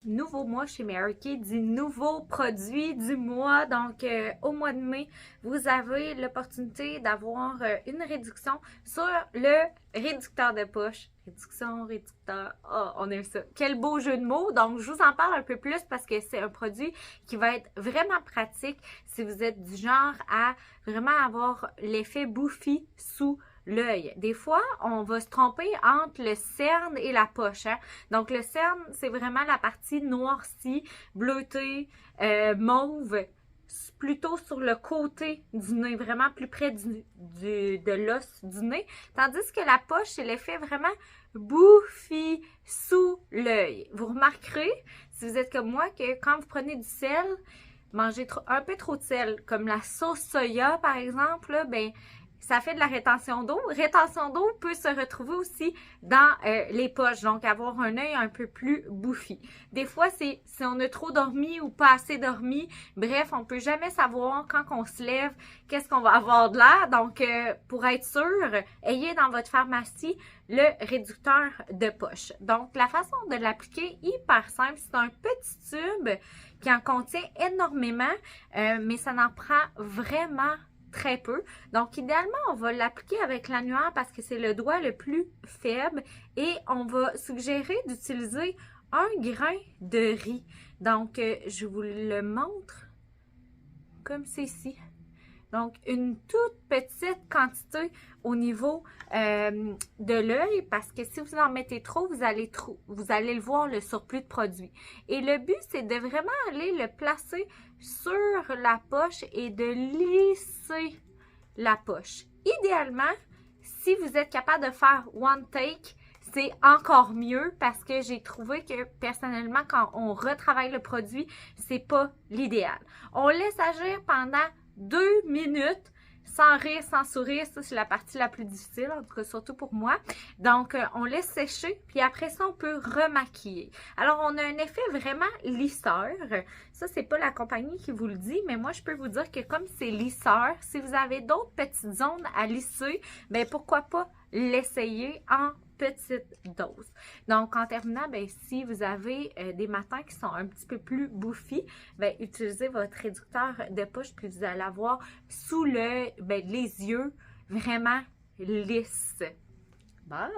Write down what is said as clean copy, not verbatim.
nouveau mois chez Mary Kay dit nouveau produit du mois. Donc, au mois de mai, vous avez l'opportunité d'avoir une réduction sur le réducteur de poche. Réduction, réducteur, oh, on aime ça. Quel beau jeu de mots. Donc, je vous en parle un peu plus parce que c'est un produit qui va être vraiment pratique si vous êtes du genre à vraiment avoir l'effet bouffi sous l'œil. Des fois, on va se tromper entre le cerne et la poche. Hein? Donc, le cerne, c'est vraiment la partie noircie, bleutée, mauve, plutôt sur le côté du nez, vraiment plus près de l'os du nez. Tandis que la poche, c'est l'effet vraiment bouffi sous l'œil. Vous remarquerez, si vous êtes comme moi, que quand vous prenez du sel, mangez un peu trop de sel, comme la sauce soya par exemple, là, ben ça fait de la rétention d'eau. Rétention d'eau peut se retrouver aussi dans les poches, donc avoir un œil un peu plus bouffi. Des fois, c'est si on a trop dormi ou pas assez dormi. Bref, on peut jamais savoir quand on se lève qu'est-ce qu'on va avoir de l'air. Donc, pour être sûr, ayez dans votre pharmacie le réducteur de poche. Donc, la façon de l'appliquer, hyper simple. C'est un petit tube qui en contient énormément, mais ça n'en prend vraiment très peu. Donc, idéalement, on va l'appliquer avec l'annuaire parce que c'est le doigt le plus faible et on va suggérer d'utiliser un grain de riz. Donc, je vous le montre comme ceci. Donc, une toute petite quantité au niveau de l'œil parce que si vous en mettez trop, vous allez le voir, le surplus de produit. Et le but, c'est de vraiment aller le placer sur la poche et de lisser la poche. Idéalement, si vous êtes capable de faire one take, c'est encore mieux parce que j'ai trouvé que personnellement, quand on retravaille le produit, c'est pas l'idéal. On laisse agir pendant 2 minutes, sans rire, sans sourire. Ça, c'est la partie la plus difficile, en tout cas, surtout pour moi. Donc, on laisse sécher, puis après ça, on peut remaquiller. Alors, on a un effet vraiment lisseur. Ça, c'est pas la compagnie qui vous le dit, mais moi, je peux vous dire que comme c'est lisseur, si vous avez d'autres petites zones à lisser, ben pourquoi pas l'essayer en petite dose. Donc, en terminant, ben, si vous avez des matins qui sont un petit peu plus bouffis, ben, utilisez votre réducteur de poche puis vous allez avoir sous l'œil, ben, les yeux vraiment lisses. Bye!